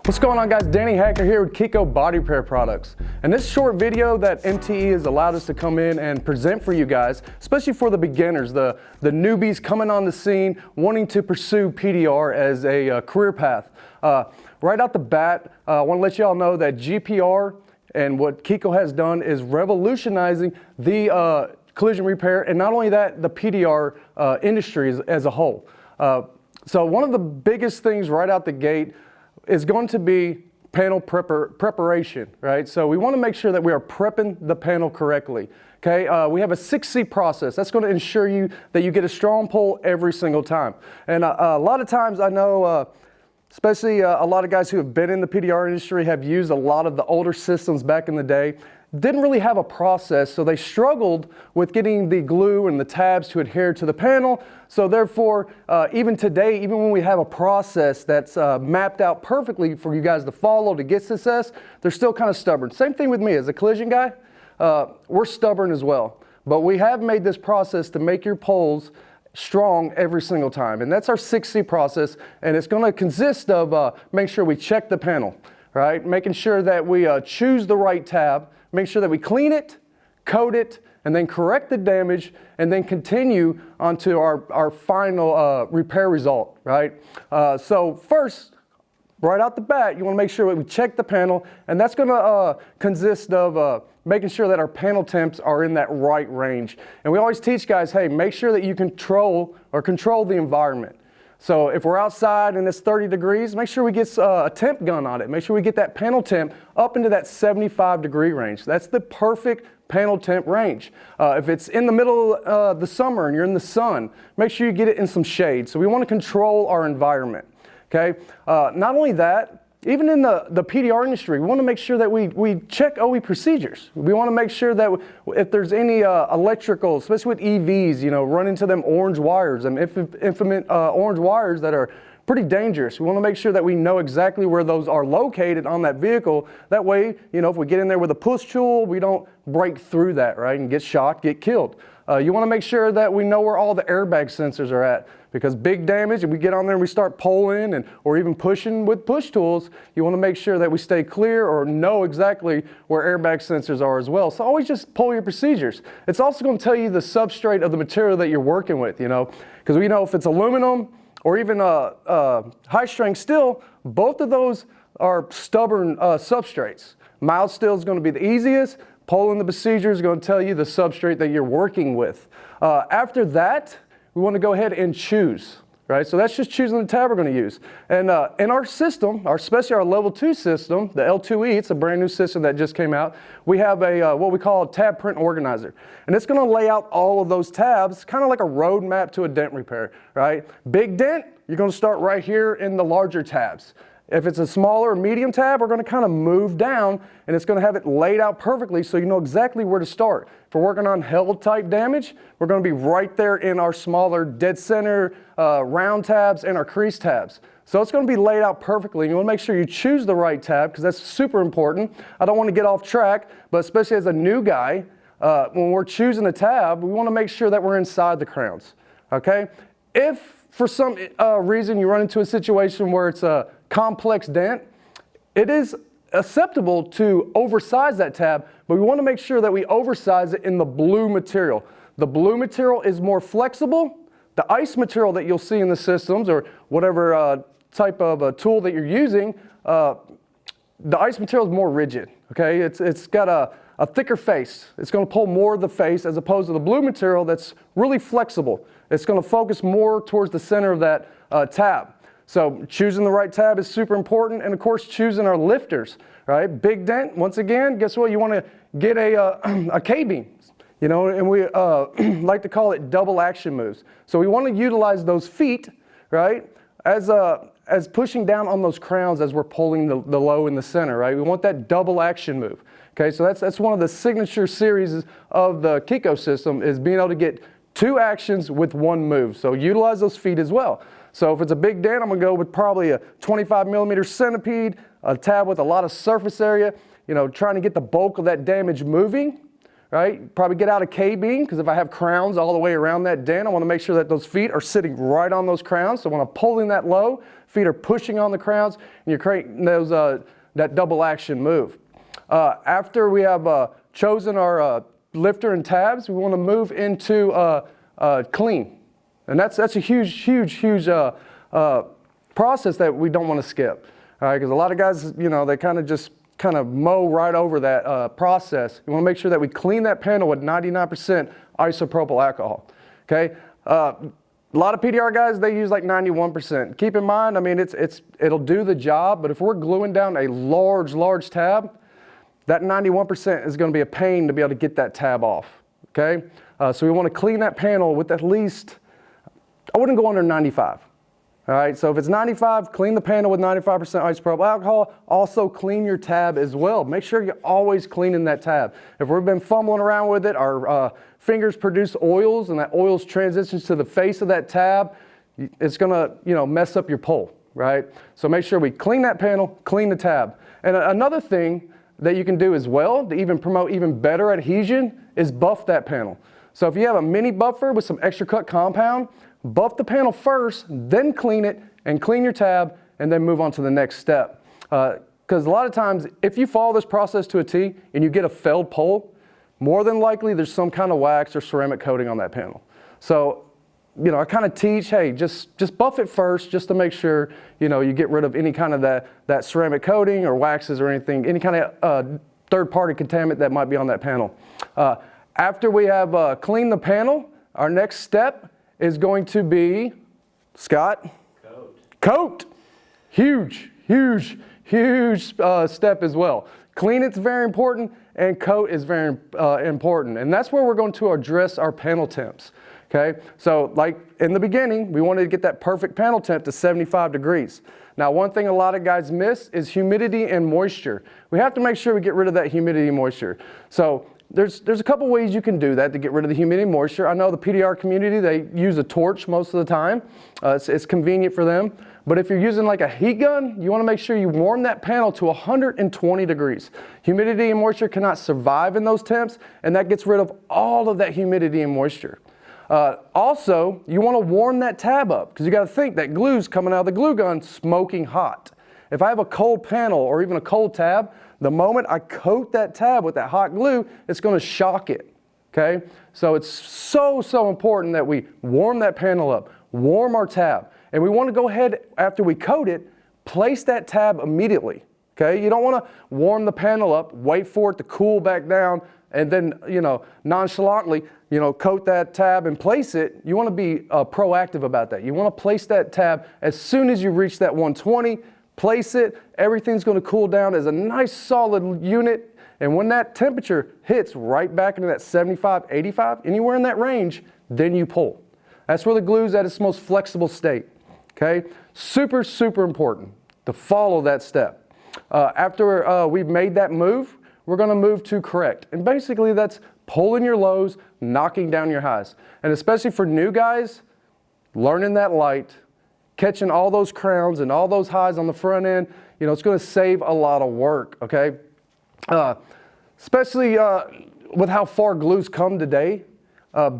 What's going on, guys? Danny Hacker here with KECO Body Repair Products. And this short video that MTE has allowed us to come in and present for you guys, especially for the beginners, the newbies coming on the scene, wanting to pursue PDR as a career path. Right out the bat, I want to let you all know that GPR and what KECO has done is revolutionizing the collision repair, and not only that, the PDR industry as a whole. So one of the biggest things right out the gate is going to be panel preparation, right? So we want to make sure that we are prepping the panel correctly, okay? We have a 6C process. That's going to ensure you that you get a strong pull every single time. And a lot of times I know, especially a lot of guys who have been in the PDR industry have used a lot of the older systems back in the day, didn't really have a process, so they struggled with getting the glue and the tabs to adhere to the panel. So therefore, even today, even when we have a process that's mapped out perfectly for you guys to follow to get success, they're still kind of stubborn. Same thing with me as a collision guy. We're stubborn as well, but we have made this process to make your pulls strong every single time. And that's our 6C process, and it's going to consist of making sure we check the panel, right? Making sure that we choose the right tab, make sure that we clean it, coat it, and then correct the damage, and then continue onto our final repair result, right? So first, right out the bat, you want to make sure that we check the panel, and that's going to consist of making sure that our panel temps are in that right range. And we always teach guys, hey, make sure that you control the environment. So if we're outside and it's 30 degrees, make sure we get a temp gun on it. Make sure we get that panel temp up into that 75-degree range. That's the perfect panel temp range. If it's in the middle of the summer and you're in the sun, make sure you get it in some shade. So we want to control our environment, okay? Not only that, even in the PDR industry, we want to make sure that we check OE procedures. We want to make sure that if there's any electrical, especially with EVs, you know, run into them orange wires, and infamous orange wires that are pretty dangerous. We want to make sure that we know exactly where those are located on that vehicle. That way, you know, if we get in there with a push tool, we don't break through that, right, and get shocked, get killed. You want to make sure that we know where all the airbag sensors are at, because big damage, if we get on there and we start pulling or even pushing with push tools, you want to make sure that we stay clear or know exactly where airbag sensors are as well. So always just pull your procedures. It's also going to tell you the substrate of the material that you're working with, you know, because we know if it's aluminum or even high strength steel, both of those are stubborn substrates. Mild steel is going to be the easiest. Pulling the procedure is going to tell you the substrate that you're working with. After that, we want to go ahead and choose, right? So that's just choosing the tab we're going to use. And in our system, especially our level 2 system, the L2E, it's a brand new system that just came out. We have a what we call a tab print organizer. And it's going to lay out all of those tabs, kind of like a roadmap to a dent repair, right? Big dent, you're going to start right here in the larger tabs. If it's a smaller or medium tab, we're going to kind of move down, and it's going to have it laid out perfectly so you know exactly where to start. If we're working on held type damage, we're going to be right there in our smaller dead center round tabs and our crease tabs. So it's going to be laid out perfectly. You want to make sure you choose the right tab, because that's super important. I don't want to get off track, but especially as a new guy, when we're choosing a tab, we want to make sure that we're inside the crowns, okay? If for some reason you run into a situation where it's a complex dent, it is acceptable to oversize that tab, but we want to make sure that we oversize it in the blue material. The blue material is more flexible. The ice material that you'll see in the systems, or whatever type of tool that you're using, the ice material is more rigid, okay? It's got a thicker face. It's going to pull more of the face, as opposed to the blue material that's really flexible. It's going to focus more towards the center of that tab. So choosing the right tab is super important, and of course choosing our lifters, right? Big dent, once again, guess what? You want to get a K-beam, you know, and we like to call it double action moves. So we want to utilize those feet, right, as pushing down on those crowns as we're pulling the low in the center, right? We want that double action move, okay? So that's one of the signature series of the KECO system, is being able to get 2 actions with 1 move. So utilize those feet as well. So if it's a big dent, I'm going to go with probably a 25 millimeter centipede, a tab with a lot of surface area, you know, trying to get the bulk of that damage moving, right? Probably get out a K-beam, because if I have crowns all the way around that dent, I want to make sure that those feet are sitting right on those crowns. So when I'm pulling that low, feet are pushing on the crowns, and you're creating those, that double action move. After we have chosen our lifter and tabs, we want to move into clean. And that's a huge process that we don't want to skip. All right, because a lot of guys, you know, they kind of mow right over that process. We want to make sure that we clean that panel with 99% isopropyl alcohol. Okay. A lot of PDR guys, they use like 91%. Keep in mind, I mean, it'll do the job, but if we're gluing down a large tab, that 91% is going to be a pain to be able to get that tab off. Okay. So we want to clean that panel with at least, I wouldn't go under 95. All right, so if it's 95, clean the panel with 95% isopropyl alcohol. Also clean your tab as well. Make sure you're always cleaning that tab. If we've been fumbling around with it, our fingers produce oils, and that oils transitions to the face of that tab, it's gonna, you know, mess up your pull, right? So make sure we clean that panel, clean the tab. And another thing that you can do as well to even promote even better adhesion is buff that panel. So if you have a mini buffer with some extra cut compound, buff the panel first, then clean it and clean your tab, and then move on to the next step. Because a lot of times, if you follow this process to a T and you get a failed pull, more than likely there's some kind of wax or ceramic coating on that panel. So, you know, I kind of teach, hey, just buff it first, just to make sure, you know, you get rid of any kind of that ceramic coating or waxes or anything, any kind of third-party contaminant that might be on that panel. After we have cleaned the panel, our next step is going to be, Scott? Coat. Huge step as well. Clean it's very important, and coat is very important. And that's where we're going to address our panel temps. Okay, so like in the beginning, we wanted to get that perfect panel temp to 75 degrees. Now, one thing a lot of guys miss is humidity and moisture. We have to make sure we get rid of that humidity and moisture. So there's a couple ways you can do that to get rid of the humidity and moisture. I know the PDR community, they use a torch most of the time. It's convenient for them. But if you're using like a heat gun, you want to make sure you warm that panel to 120 degrees. Humidity and moisture cannot survive in those temps, and that gets rid of all of that humidity and moisture. Also, you want to warm that tab up, because you got to think that glue's coming out of the glue gun smoking hot. If I have a cold panel or even a cold tab, the moment I coat that tab with that hot glue, it's going to shock it. Okay? So it's so important that we warm that panel up, warm our tab. And we want to go ahead, after we coat it, place that tab immediately. Okay? You don't want to warm the panel up, wait for it to cool back down, and then, you know, nonchalantly, you know, coat that tab and place it. You want to be proactive about that. You want to place that tab as soon as you reach that 120, place it, everything's going to cool down as a nice solid unit, and when that temperature hits right back into that 75, 85, anywhere in that range, then you pull. That's where the glue's at its most flexible state. Okay? Super important to follow that step. After we've made that move, we're going to move to correct. And basically that's pulling your lows, knocking down your highs. And especially for new guys, learning that light, catching all those crowns and all those highs on the front end, you know, it's going to save a lot of work, okay? Especially with how far glues come today,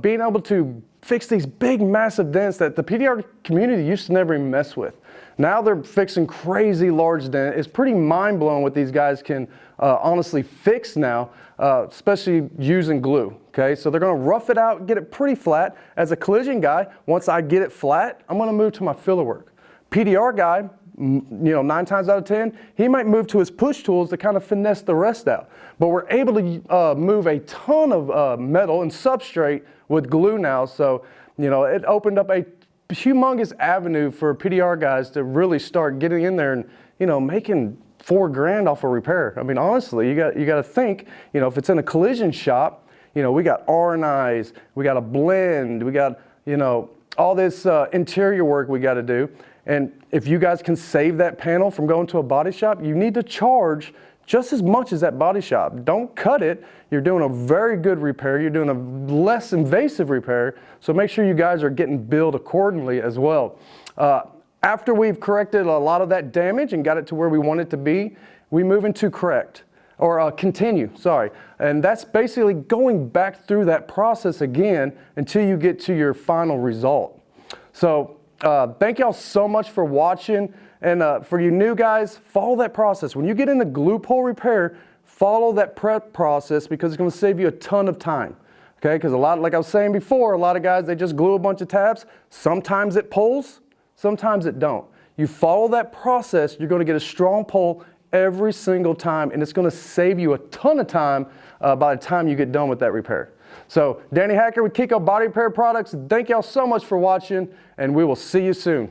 being able to fix these big, massive dents that the PDR community used to never even mess with. Now they're fixing crazy large dents. It's pretty mind-blowing what these guys can honestly fix now, especially using glue. Okay, so they're going to rough it out, get it pretty flat. As a collision guy, once I get it flat, I'm going to move to my filler work. PDR guy, you know, 9 times out of 10, he might move to his push tools to kind of finesse the rest out. But we're able to move a ton of metal and substrate with glue now. So, you know, it opened up a humongous avenue for PDR guys to really start getting in there and, you know, making $4 grand off a repair. I mean, honestly, you got to think, you know, if it's in a collision shop, you know, we got R&Is, we got a blend, we got, you know, all this interior work we got to do. And if you guys can save that panel from going to a body shop, you need to charge just as much as that body shop. Don't cut it. You're doing a very good repair. You're doing a less invasive repair. So make sure you guys are getting billed accordingly as well. After we've corrected a lot of that damage and got it to where we want it to be, we move into correct. or continue, sorry. And that's basically going back through that process again until you get to your final result. So thank y'all so much for watching. And for you new guys, follow that process. When you get into glue pull repair, follow that prep process because it's going to save you a ton of time. Okay, because like I was saying before, a lot of guys, they just glue a bunch of tabs. Sometimes it pulls, sometimes it don't. You follow that process, you're going to get a strong pull every single time, and it's going to save you a ton of time by the time you get done with that repair. So Danny Hacker with KECO Body Repair Products, thank y'all so much for watching, and we will see you soon.